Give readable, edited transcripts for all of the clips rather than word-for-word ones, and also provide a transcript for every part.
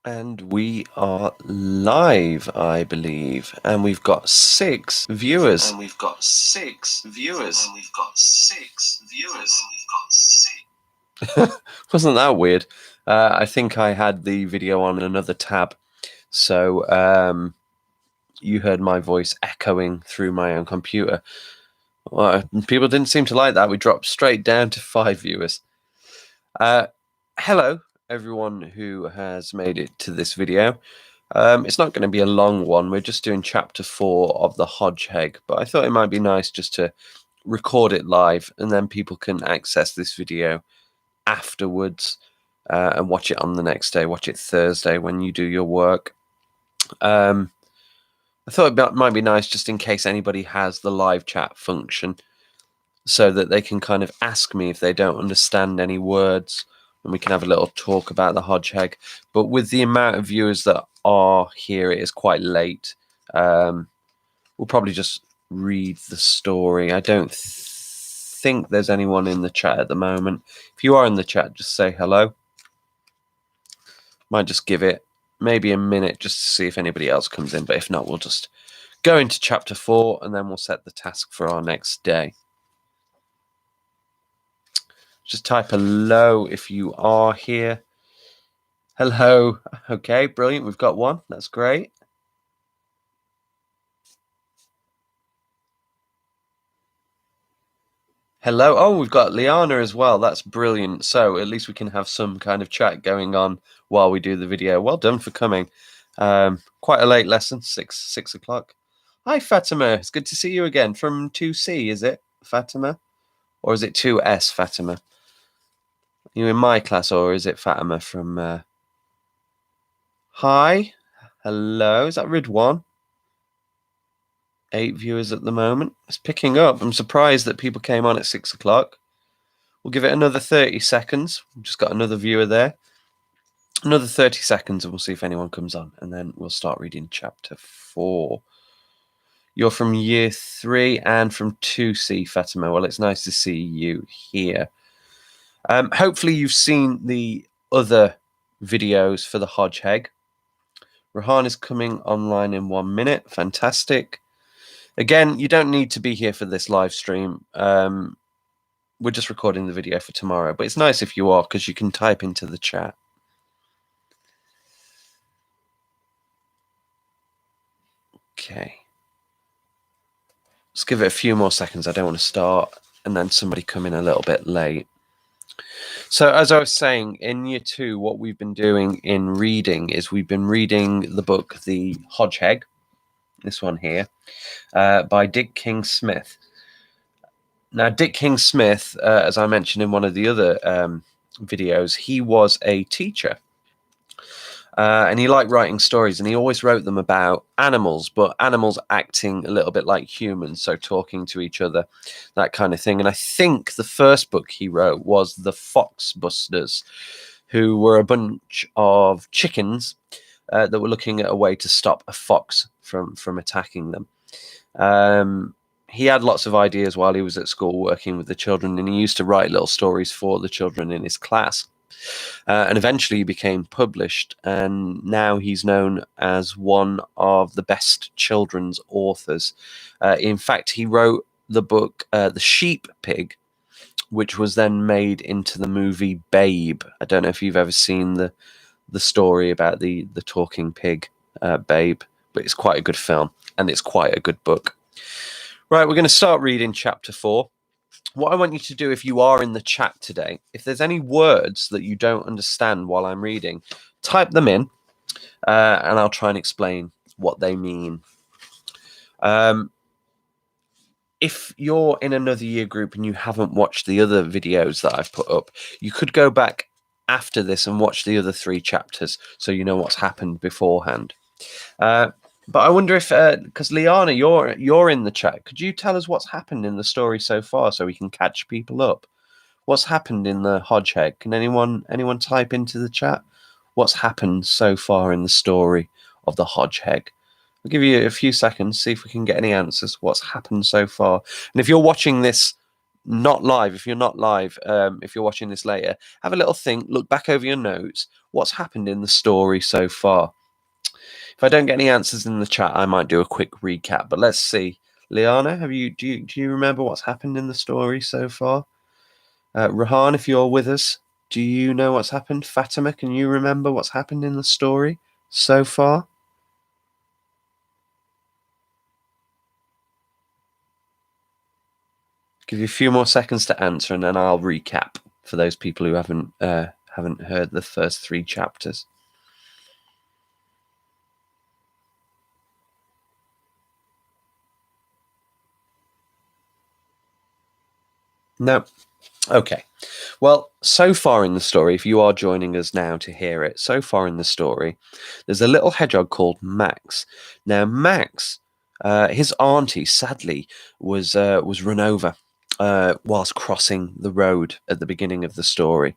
And we are live, I believe, and we've got 6 viewers. Wasn't that weird? I think I had the video on another tab, so you heard my voice echoing through my own computer. Well, people didn't seem to like that. We dropped straight down to 5 viewers. Hello, everyone who has made it to this video. It's not going to be a long one. We're just doing chapter 4 of the Hodgeheg, but I thought it might be nice just to record it live, and then people can access this video afterwards and watch it on the next day. Watch it Thursday when you do your work. I thought it might be nice just in case anybody has the live chat function, so that they can kind of ask me if they don't understand any words, and we can have a little talk about the Hodgeheg. But with the amount of viewers that are here, it is quite late. We'll probably just read the story. I don't think there's anyone in the chat at the moment. If you are in the chat, just say hello. Might just give it maybe a minute just to see if anybody else comes in, but if not, we'll just go into chapter 4 and then we'll set the task for our next day. Just type hello if you are here. Hello. Okay, brilliant. We've got one. That's great. Hello. Oh, we've got Liana as well. That's brilliant. So at least we can have some kind of chat going on while we do the video. Well done for coming. Quite a late lesson, 6 o'clock. Hi, Fatima. It's good to see you again from 2C, is it, Fatima? Or is it 2S, Fatima? Are you in my class, or is it Fatima from... Hi. Hello. Is that Ridwan? 8 viewers at the moment. It's picking up. I'm surprised that people came on at 6 o'clock. We'll give it another 30 seconds. We've just got another viewer there. Another 30 seconds and we'll see if anyone comes on. And then we'll start reading chapter 4. You're from year 3 and from 2C, Fatima. Well, it's nice to see you here. Hopefully you've seen the other videos for the Hodgeheg. Rahan is coming online in 1 minute. Fantastic. Again, you don't need to be here for this live stream. We're just recording the video for tomorrow. But it's nice if you are, because you can type into the chat. Okay. Let's give it a few more seconds. I don't want to start and then somebody come in a little bit late. So as I was saying, in year 2, what we've been doing in reading is we've been reading the book, The Hodgeheg, this one here, by Dick King-Smith. Now, Dick King-Smith, as I mentioned in one of the other videos, he was a teacher. And he liked writing stories, and he always wrote them about animals, but animals acting a little bit like humans, so talking to each other, that kind of thing. And I think the first book he wrote was The Fox Busters, who were a bunch of chickens that were looking at a way to stop a fox from attacking them. He had lots of ideas while he was at school working with the children, and he used to write little stories for the children in his class. And eventually he became published, and now he's known as one of the best children's authors. In fact, he wrote the book The Sheep Pig, which was then made into the movie Babe. I don't know if you've ever seen the story about the talking pig, Babe, but it's quite a good film, and it's quite a good book. Right, we're going to start reading chapter 4. What I want you to do, if you are in the chat today, if there's any words that you don't understand while I'm reading, type them in, and I'll try and explain what they mean. If you're in another year group and you haven't watched the other videos that I've put up, you could go back after this and watch the other 3 chapters so you know what's happened beforehand. But I wonder if, because Liana, you're in the chat, could you tell us what's happened in the story so far so we can catch people up? What's happened in the Hodgeheg? Can anyone type into the chat what's happened so far in the story of the Hodgeheg? I'll give you a few seconds, see if we can get any answers. What's happened so far? And if you're watching this not live, if you're not live, if you're watching this later, have a little think, look back over your notes. What's happened in the story so far? If I don't get any answers in the chat, I might do a quick recap. But let's see. Liana, do you remember what's happened in the story so far? Rahan, if you're with us, do you know what's happened? Fatima, can you remember what's happened in the story so far? Give you a few more seconds to answer, and then I'll recap for those people who haven't heard the first 3 chapters. No. Okay. Well, so far in the story, if you are joining us now to hear it, so far in the story, there's a little hedgehog called Max. Now, Max, his auntie, sadly, was run over whilst crossing the road at the beginning of the story.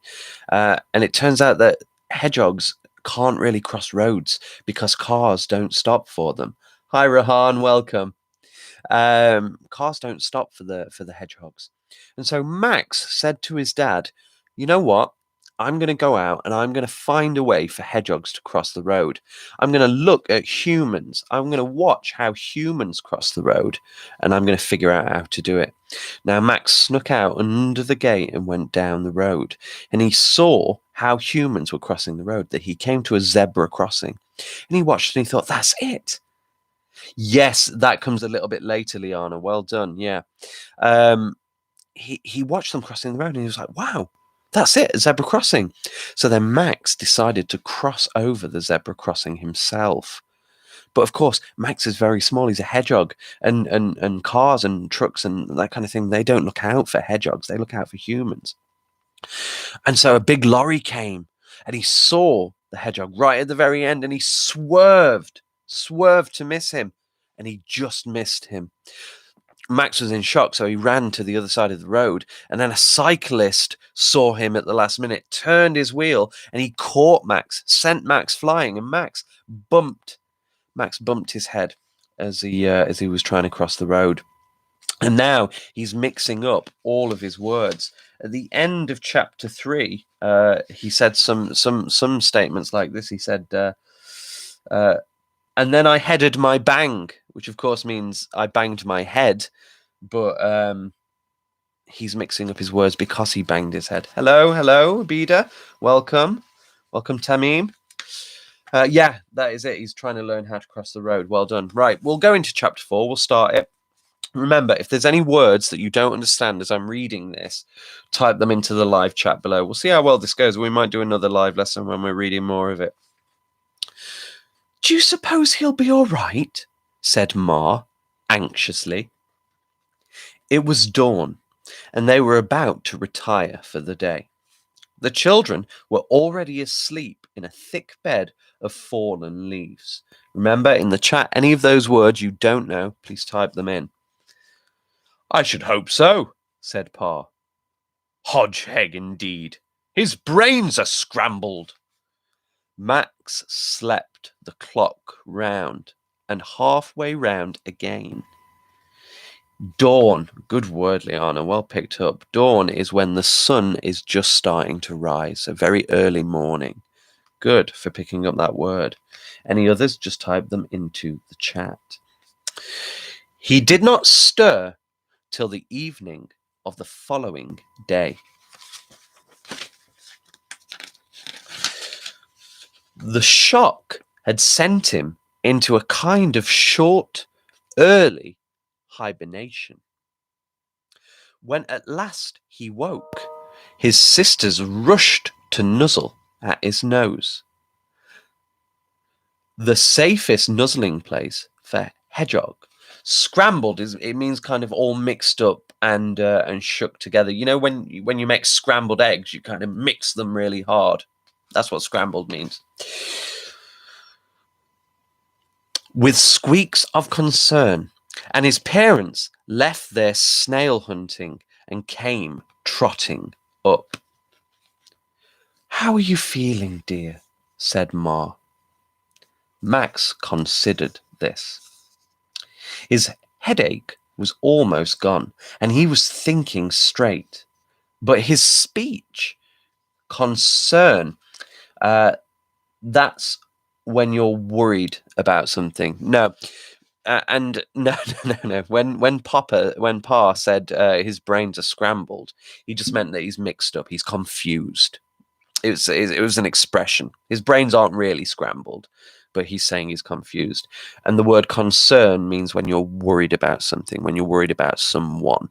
And it turns out that hedgehogs can't really cross roads because cars don't stop for them. Hi, Rahan, welcome. Cars don't stop for the hedgehogs. And so Max said to his dad, you know what? I'm going to go out and I'm going to find a way for hedgehogs to cross the road. I'm going to look at humans. I'm going to watch how humans cross the road, and I'm going to figure out how to do it. Now, Max snuck out under the gate and went down the road, and he saw how humans were crossing the road, that he came to a zebra crossing, and he watched and he thought, that's it. Yes, that comes a little bit later, Liana. Well done. Yeah. He watched them crossing the road and he was like, wow, that's it, a zebra crossing. So then Max decided to cross over the zebra crossing himself. But of course, Max is very small. He's a hedgehog, and cars and trucks and that kind of thing, they don't look out for hedgehogs. They look out for humans. And so a big lorry came and he saw the hedgehog right at the very end, and he swerved to miss him, and he just missed him. Max was in shock, so he ran to the other side of the road, and then a cyclist saw him at the last minute, turned his wheel, and he caught Max, sent Max flying, and Max bumped his head as he was trying to cross the road. And now he's mixing up all of his words. At the end of chapter 3, he said some statements like this. He said, and then I headed my bang, which of course means I banged my head, but he's mixing up his words because he banged his head. Hello, Abida. Welcome, Tamim. Yeah, that is it. He's trying to learn how to cross the road. Well done. Right, we'll go into chapter 4. We'll start it. Remember, if there's any words that you don't understand as I'm reading this, type them into the live chat below. We'll see how well this goes. We might do another live lesson when we're reading more of it. Do you suppose he'll be all right? Said Ma, anxiously. It was dawn, and they were about to retire for the day. The children were already asleep in a thick bed of fallen leaves. Remember, in the chat, any of those words you don't know, please type them in. I should hope so, said Pa. Hodgeheg, indeed. His brains are scrambled. Max slept the clock round, and halfway round again. Dawn, good word, Liana, well picked up. Dawn is when the sun is just starting to rise, a very early morning. Good for picking up that word. Any others, just type them into the chat. He did not stir till the evening of the following day. The shock had sent him into a kind of short, early hibernation. When at last he woke, his sisters rushed to nuzzle at his nose. The safest nuzzling place for hedgehog. Scrambled it means kind of all mixed up and shook together. You know, when you make scrambled eggs, you kind of mix them really hard. That's what scrambled means. With squeaks of concern, and his parents left their snail hunting and came trotting up. How are you feeling, dear? Said Ma. Max considered this. His headache was almost gone, and he was thinking straight. But his speech, concern, that's when you're worried about something. No, and no, no. When Pa said his brains are scrambled, he just meant that he's mixed up. He's confused. It was an expression. His brains aren't really scrambled, but he's saying he's confused. And the word concern means when you're worried about something, when you're worried about someone.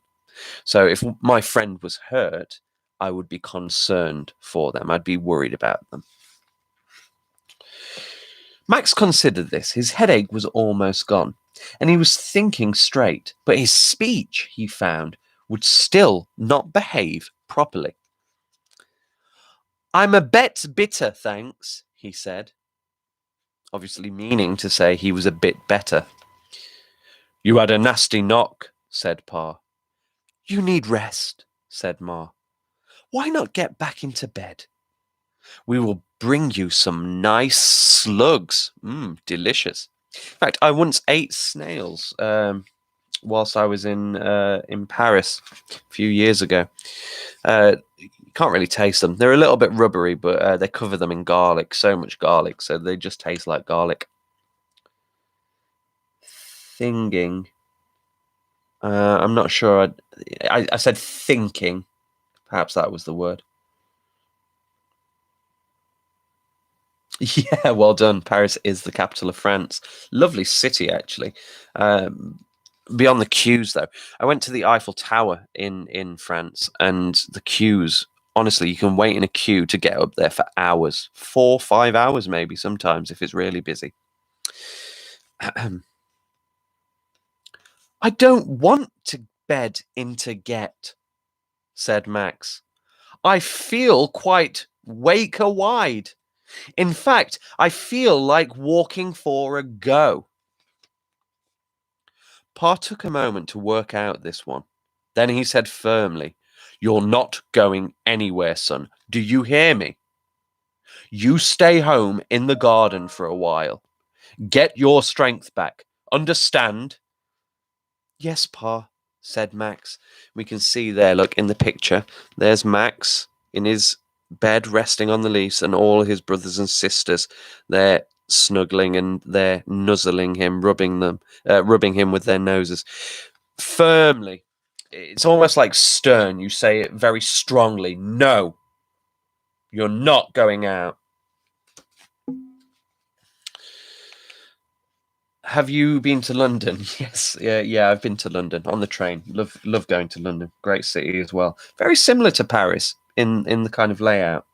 So if my friend was hurt, I would be concerned for them. I'd be worried about them. Max considered this. His headache was almost gone, and he was thinking straight, but his speech, he found, would still not behave properly. "I'm a bit bitter, thanks," he said, obviously meaning to say he was a bit better. "You had a nasty knock," said Pa. "You need rest," said Ma. "Why not get back into bed? We will bring you some nice slugs. Delicious. In fact, I once ate snails whilst I was in Paris a few years ago. You can't really taste them. They're a little bit rubbery, but they cover them in garlic, so much garlic, so they just taste like garlic. Thinking. I'm not sure. I said thinking. Perhaps that was the word. Yeah, well done. Paris is the capital of France. Lovely city, actually. Beyond the queues, though, I went to the Eiffel Tower in France, and the queues. Honestly, you can wait in a queue to get up there for hours, 4, 5 hours, maybe sometimes if it's really busy. "I don't want to bed in to get," said Max. "I feel quite wake-a-wide. In fact, I feel like walking for a go." Pa took a moment to work out this one. Then he said firmly, "You're not going anywhere, son. Do you hear me? You stay home in the garden for a while. Get your strength back. Understand?" "Yes, Pa," said Max. We can see there, look, in the picture, there's Max in his bed resting on the leaves, and all his brothers and sisters, they're snuggling and they're nuzzling him, rubbing him with their noses. Firmly. It's almost like stern. You say it very strongly. "No, you're not going out." Have you been to London? Yes, yeah, I've been to London on the train. Love going to London. Great city as well. Very similar to Paris in the kind of layout.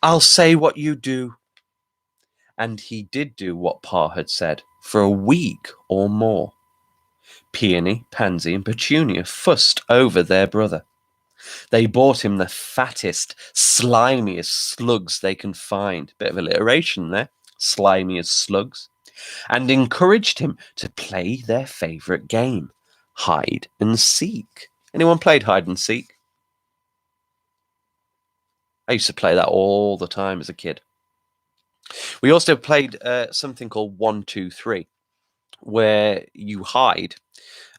"I'll say what you do." And he did do what Pa had said for a week or more. Peony, Pansy, and Petunia fussed over their brother. They bought him the fattest, slimiest slugs they can find. Bit of alliteration there. Slimy as slugs. And encouraged him to play their favourite game, hide and seek. Anyone played hide and seek? I used to play that all the time as a kid. We also played something called 1, 2, 3, where you hide,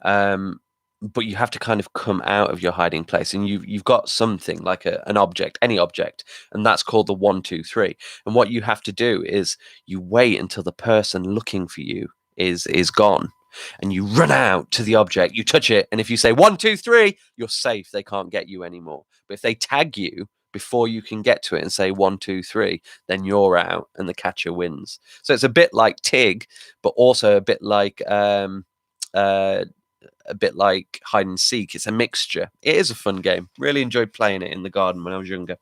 but you have to kind of come out of your hiding place, and you've got something like an object, any object, and that's called the 1, 2, 3. And what you have to do is you wait until the person looking for you is gone, and you run out to the object, you touch it, and if you say 1, 2, 3, you're safe. They can't get you anymore. But if they tag you before you can get to it and say 1, 2, 3, then you're out and the catcher wins. So it's a bit like Tig, but also a bit like hide and seek. It's a mixture. It is a fun game. Really enjoyed playing it in the garden when I was younger.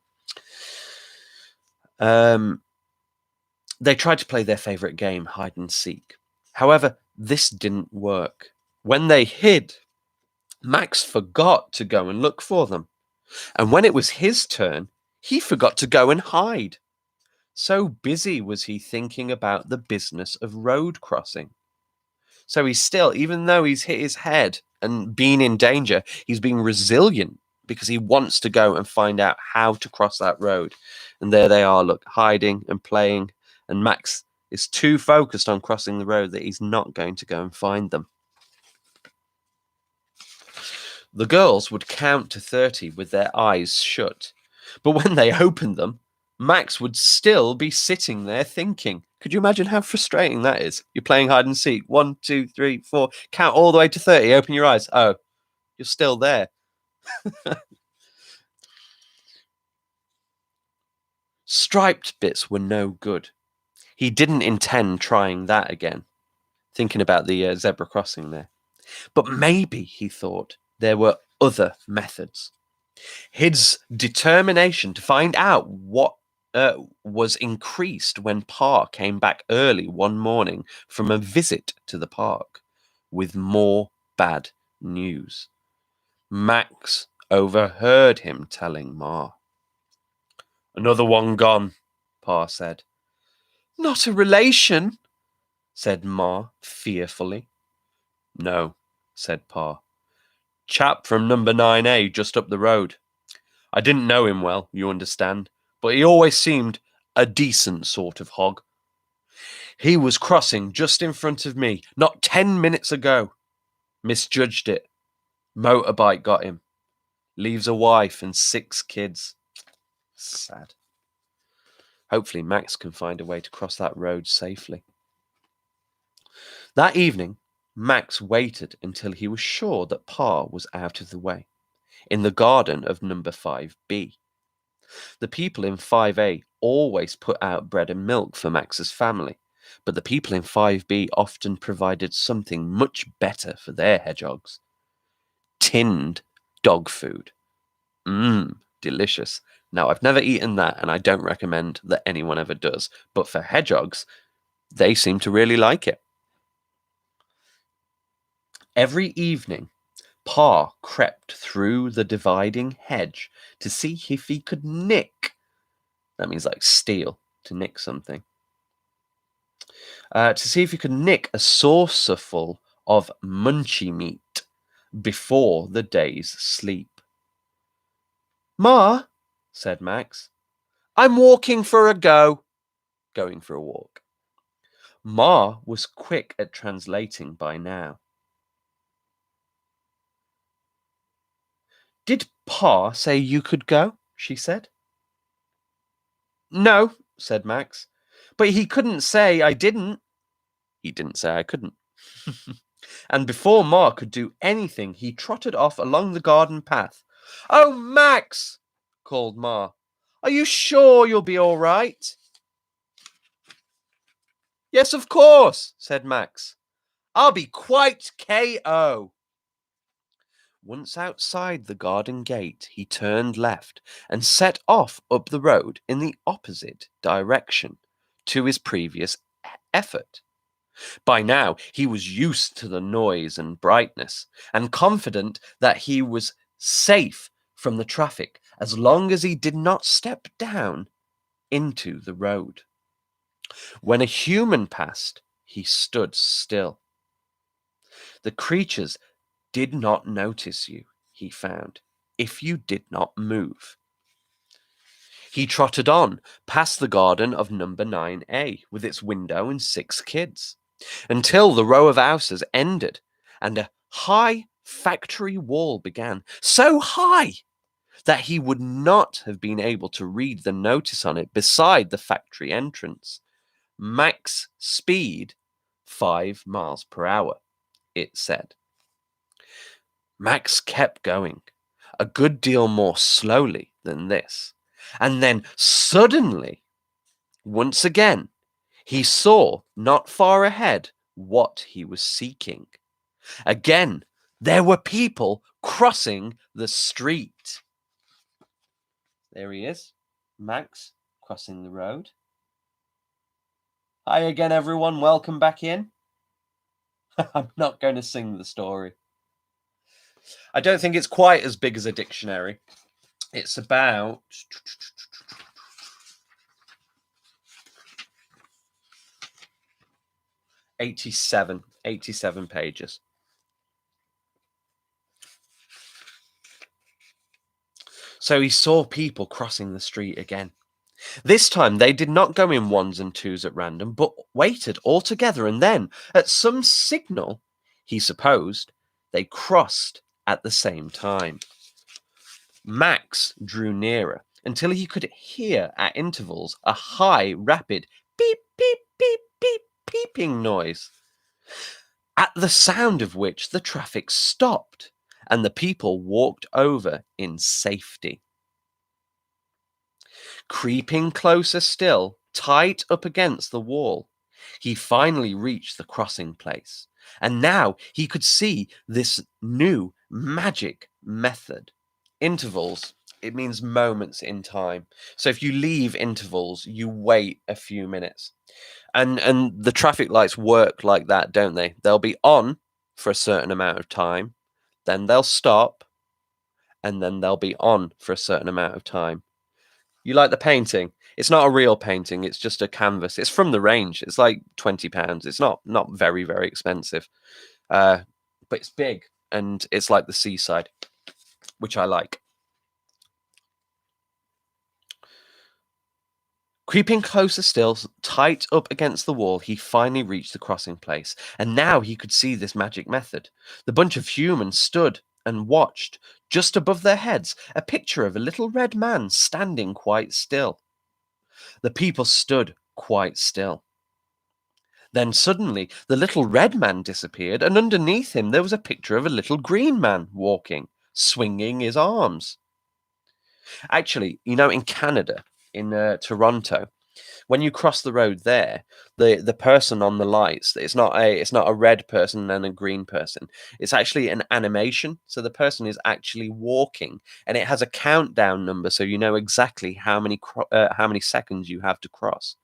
They tried to play their favorite game, hide and seek. However, this didn't work. When they hid, Max forgot to go and look for them. And when it was his turn, he forgot to go and hide. So busy was he thinking about the business of road crossing. So he's still, even though he's hit his head and been in danger, he's being resilient because he wants to go and find out how to cross that road. And there they are, look, hiding and playing. And Max is too focused on crossing the road that he's not going to go and find them. The girls would count to 30 with their eyes shut, but when they opened them, Max would still be sitting there thinking. Could you imagine how frustrating that is? You're playing hide and seek. 1, 2, 3, 4. Count all the way to 30. Open your eyes. Oh, you're still there. Striped bits were no good. He didn't intend trying that again. Thinking about the zebra crossing there. But maybe, he thought, there were other methods. His determination to find out what was increased when Pa came back early one morning from a visit to the park with more bad news. Max overheard him telling Ma. "Another one gone," Pa said. "Not a relation?" said Ma fearfully. "No," said Pa. "Chap from number 9A just up the road. I didn't know him well, you understand, but he always seemed a decent sort of hog. He was crossing just in front of me not 10 minutes ago. Misjudged it. Motorbike got him. Leaves a wife and 6 kids. Sad. Hopefully Max can find a way to cross that road safely." That evening, Max waited until he was sure that Pa was out of the way, in the garden of number 5B. The people in 5A always put out bread and milk for Max's family, but the people in 5B often provided something much better for their hedgehogs. Tinned dog food. Delicious. Now, I've never eaten that, and I don't recommend that anyone ever does, but for hedgehogs, they seem to really like it. Every evening, Pa crept through the dividing hedge to see if he could nick. That means like steal, to nick something. To see if he could nick a saucerful of munchy meat before the day's sleep. "Ma," said Max, "I'm walking for a go." Going for a walk. Ma was quick at translating by now. "Did Pa say you could go?" she said. "No," said Max, "but he couldn't say I didn't." He didn't say I couldn't. And before Ma could do anything, he trotted off along the garden path. "Oh, Max," called Ma, "are you sure you'll be all right?" "Yes, of course," said Max. "I'll be quite K.O." Once outside the garden gate, he turned left and set off up the road in the opposite direction to his previous effort. By now, he was used to the noise and brightness, and confident that he was safe from the traffic as long as he did not step down into the road. When a human passed, he stood still. The creatures did not notice you, he found, if you did not move. He trotted on past the garden of number 9A with its window and 6 kids, until the row of houses ended and a high factory wall began, so high that he would not have been able to read the notice on it beside the factory entrance. Max speed 5 miles per hour, it said. Max kept going, a good deal more slowly than this, and then suddenly, once again, he saw not far ahead what he was seeking. Again, there were people crossing the street. There he is, Max, crossing the road. Hi again, everyone. Welcome back in. I'm not going to sing the story. I don't think it's quite as big as a dictionary. It's about 87 pages. So he saw people crossing the street again. This time they did not go in ones and twos at random, but waited all together, and then, at some signal, he supposed, they crossed at the same time. Max drew nearer until he could hear at intervals a high, rapid beep, beep, beep, beep, peeping noise, at the sound of which the traffic stopped and the people walked over in safety. Creeping closer still, tight up against the wall, he finally reached the crossing place, and now he could see this new magic method. Intervals, it means moments in time. So if you leave intervals, you wait a few minutes. And the traffic lights work like that, don't they? They'll be on for a certain amount of time, then they'll stop, and then they'll be on for a certain amount of time. You like the painting? It's not a real painting, it's just a canvas. It's from the range. It's like £20. It's not very, very expensive. But it's big and it's like the seaside, which I like. Creeping closer still, tight up against the wall, he finally reached the crossing place, and now he could see this magic method. The bunch of humans stood and watched, just above their heads, a picture of a little red man standing quite still. The people stood quite still. Then suddenly the little red man disappeared, and underneath him there was a picture of a little green man walking, swinging his arms. Actually, in Canada, in Toronto, when you cross the road there, the person on the lights, it's not a red person and a green person. It's actually an animation. So the person is actually walking, and it has a countdown number, so you know exactly how many seconds you have to cross.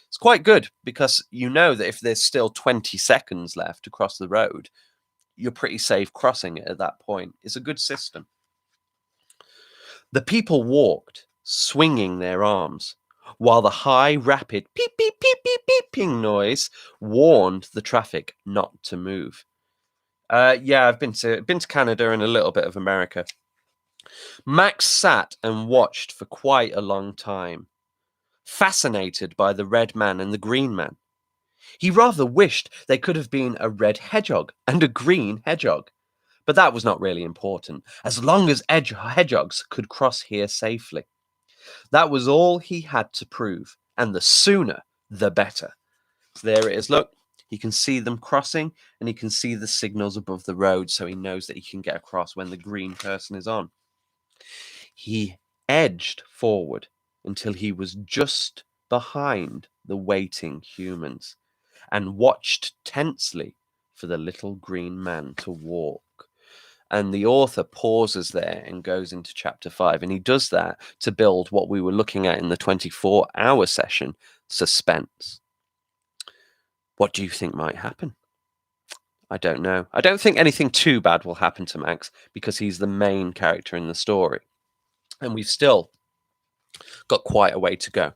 It's quite good because you know that if there's still 20 seconds left to cross the road, you're pretty safe crossing it at that point. It's a good system. The people walked, swinging their arms, while the high, rapid beep, beep, beep, beep, beeping noise warned the traffic not to move. Yeah, I've been to Canada and a little bit of America. Max sat and watched for quite a long time, fascinated by the red man and the green man. He rather wished they could have been a red hedgehog and a green hedgehog. But that was not really important, as long as hedgehogs could cross here safely. That was all he had to prove, and the sooner, the better. So there it is. Look, he can see them crossing, and he can see the signals above the road, so he knows that he can get across when the green person is on. He edged forward until he was just behind the waiting humans and watched tensely for the little green man to walk. And the author pauses there and goes into chapter 5. And he does that to build what we were looking at in the 24-hour session, suspense. What do you think might happen? I don't know. I don't think anything too bad will happen to Max because he's the main character in the story. And we've still got quite a way to go.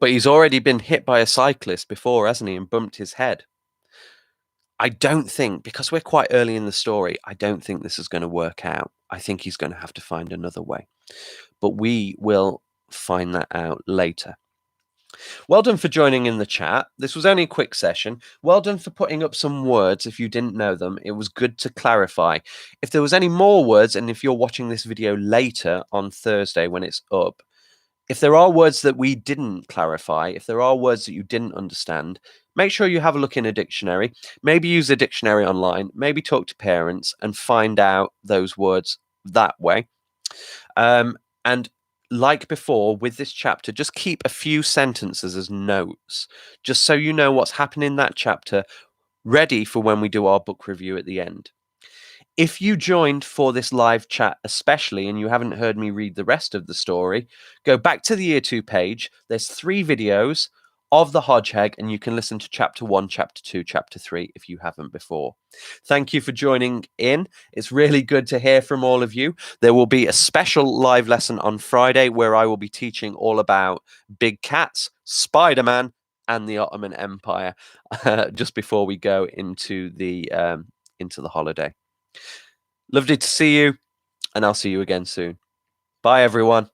But he's already been hit by a cyclist before, hasn't he, and bumped his head. I don't think, because we're quite early in the story, I don't think this is going to work out. I think he's going to have to find another way. But we will find that out later. Well done for joining in the chat. This was only a quick session. Well done for putting up some words if you didn't know them. It was good to clarify. If there was any more words, and if you're watching this video later on Thursday when it's up, if there are words that we didn't clarify, if there are words that you didn't understand, make sure you have a look in a dictionary. Maybe use a dictionary online. Maybe talk to parents and find out those words that way. And like before with this chapter, just keep a few sentences as notes, just so you know what's happening in that chapter, ready for when we do our book review at the end. If you joined for this live chat especially and you haven't heard me read the rest of the story, go back to the Year 2 page. There's 3 videos of the Hodgeheg, and you can listen to chapter 1, chapter 2, chapter 3 if you haven't before. Thank you for joining in. It's really good to hear from all of you. There will be a special live lesson on Friday where I will be teaching all about big cats, Spider-Man, and the Ottoman Empire just before we go into the holiday. Lovely to see you, and I'll see you again soon. Bye, everyone.